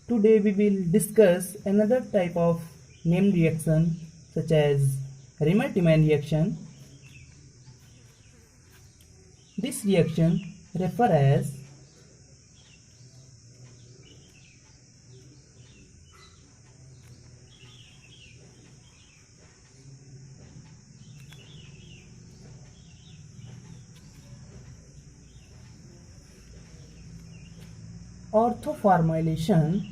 Today we will discuss another type of named reaction such as Riemer-Teimann reaction. This reaction refers as orthoformylation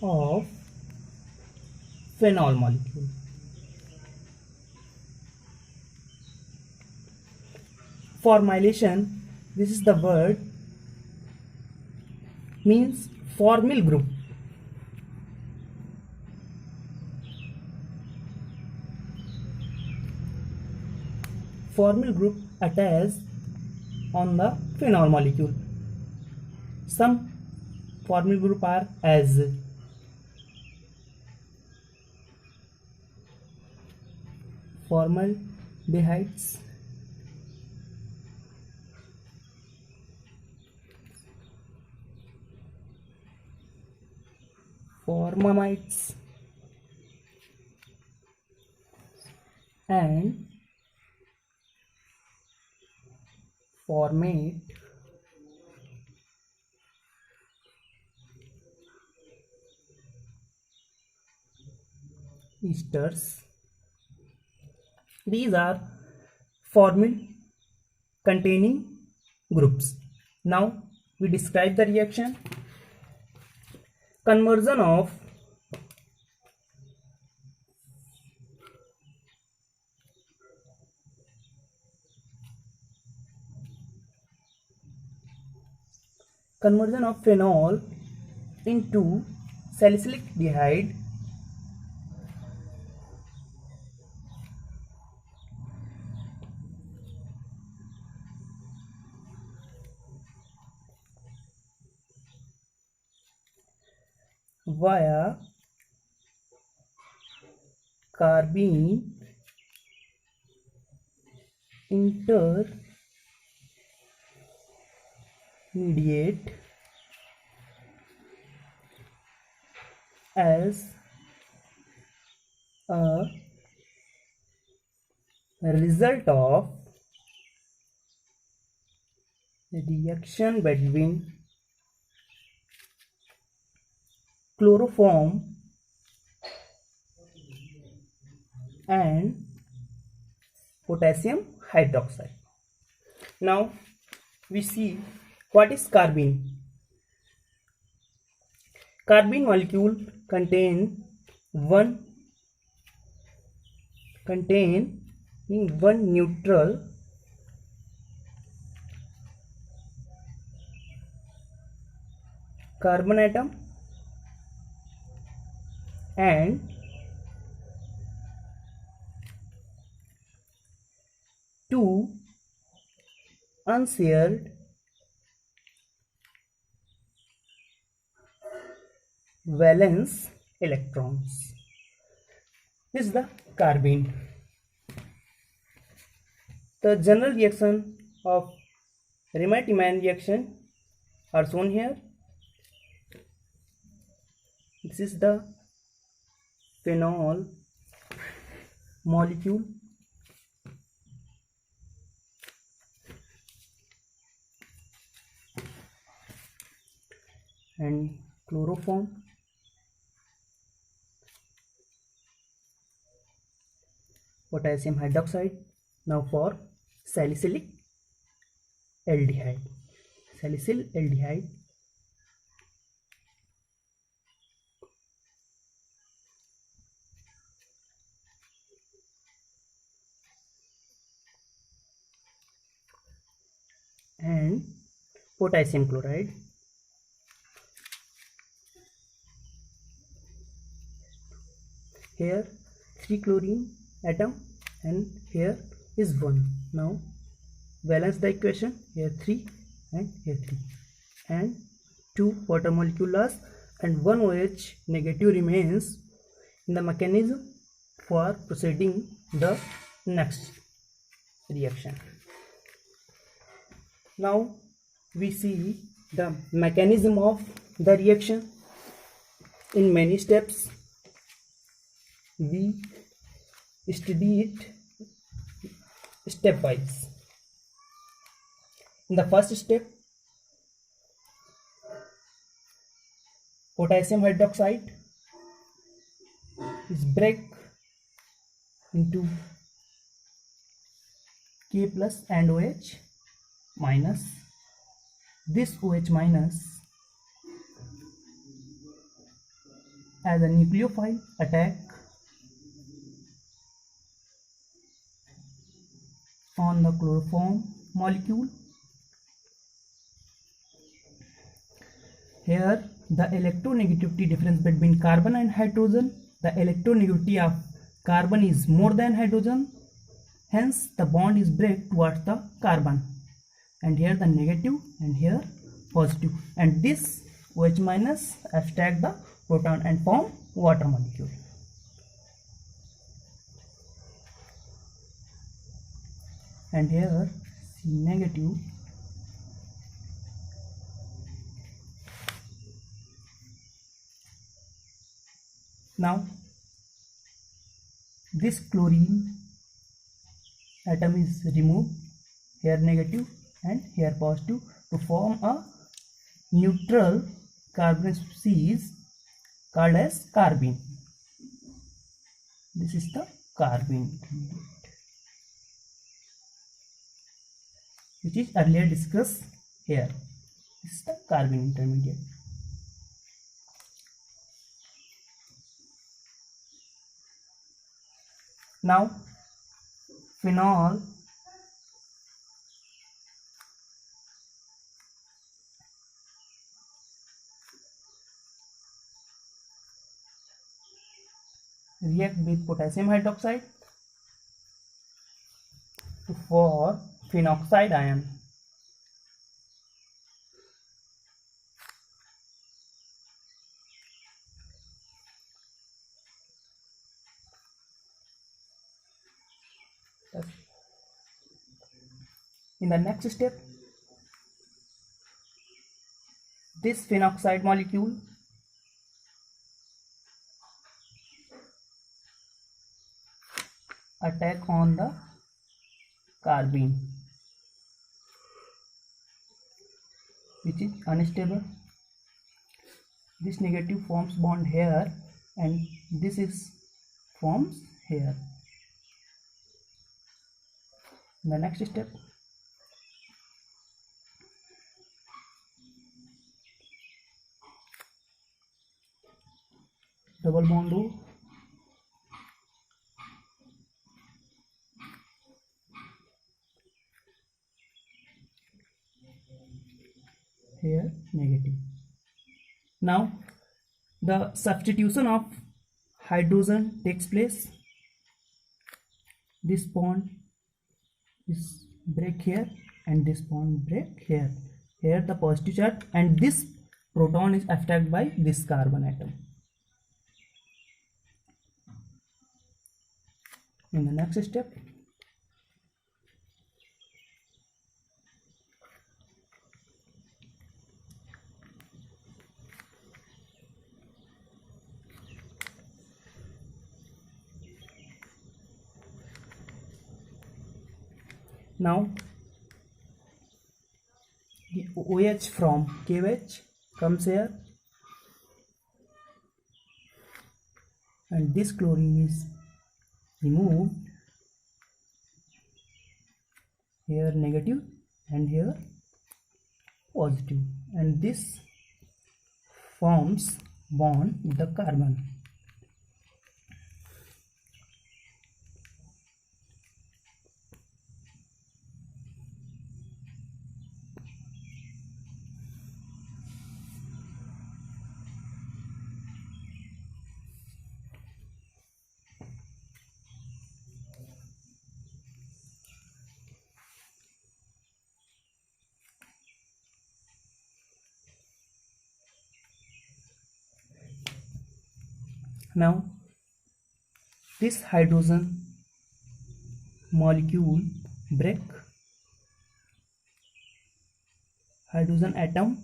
of phenol molecule. Formylation, this is the word, means formyl group. Formyl group attached on the phenol molecule. Some formyl group are as formaldehydes, formamides, and formate esters. These are formyl containing groups. Now we describe the reaction. Conversion of phenol into salicylic dehyde via carbene intermediate as a result of reaction between chloroform and potassium hydroxide. Now we see what is carbene. Carbene molecule contain one neutral carbon atom and two unshared valence electrons. This is the carbene. The general reaction of Riemer-Teimann reaction are shown here. This is the phenol molecule and chloroform, potassium hydroxide. Now for salicylic aldehyde. Salicyl aldehyde and potassium chloride. Here 3 chlorine atom and here is 1. Now balance the equation. Here 3 and here 3 and 2 water molecule loss and 1 OH negative remains in the mechanism for proceeding the next reaction. Now we see the mechanism of the reaction. in many steps we study it stepwise. In the first step, potassium hydroxide is break into K plus and OH minus. This OH minus as a nucleophile attack on the chloroform molecule. Here the electronegativity difference between carbon and hydrogen, the electronegativity of carbon is more than hydrogen, hence the bond is break towards the carbon, and here the negative and here positive, and this OH minus abstract the proton and form water molecule. And here C negative now this chlorine atom is removed, here negative and here positive, to form a neutral carbon species called as carbene. This is the carbene which is earlier discussed here. This is the carbene intermediate. Now phenol react with potassium hydroxide to form phenoxide ion. In the next step, this phenoxide molecule attack on the carbene, which is unstable. This negative forms bond here and this is forms here. In the next step, double bond O, here negative. Now the substitution of hydrogen takes place. This bond is break here and this bond break here. Here the positive charge and this proton is attracted by this carbon atom. In the next step, now the OH from KOH comes here and this chlorine is removed, here negative and here positive, and this forms bond with the carbon. Now this hydrogen molecule break, hydrogen atom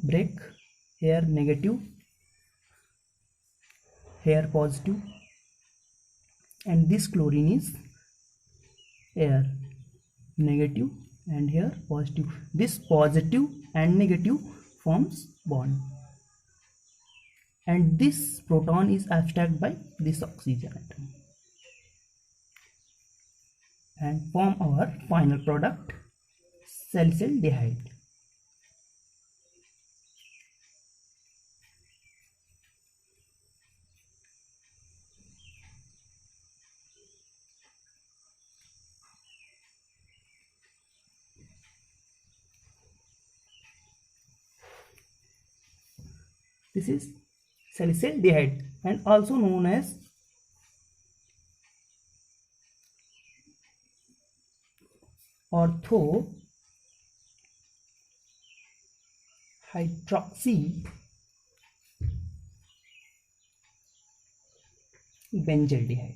break, here negative here positive, and this chlorine is air, negative, and here positive. This positive and negative forms bond, and this proton is abstract by this oxygen atom and form our final product, salicylaldehyde. This is salicylaldehyde and also known as ortho hydroxy benzaldehyde.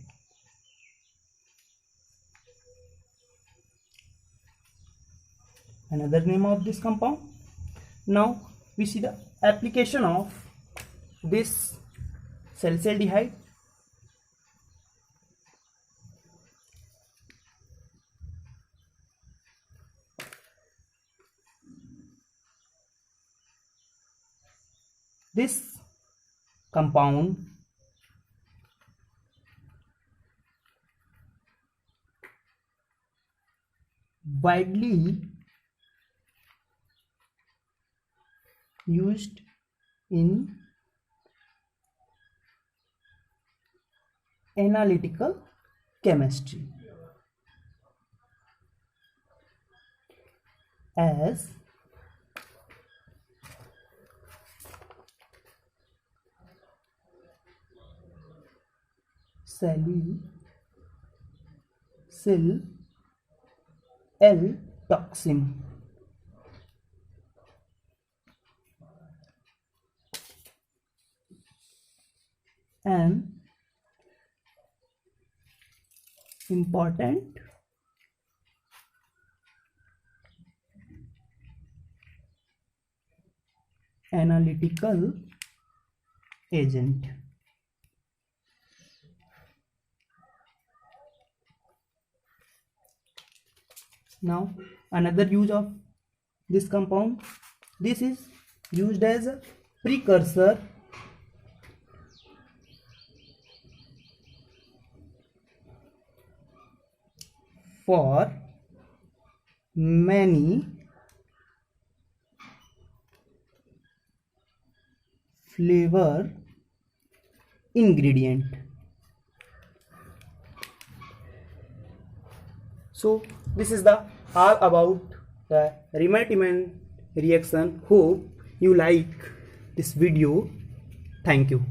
Another name of this compound. Now we see the application of this salicylaldehyde. This compound widely used in analytical chemistry as salicyl-L-toxin. An important analytical agent. Now another use of this compound, this is used as a precursor for many flavor ingredient. So this is the all about the Riemer-Teimann reaction. Hope you like this video. Thank you.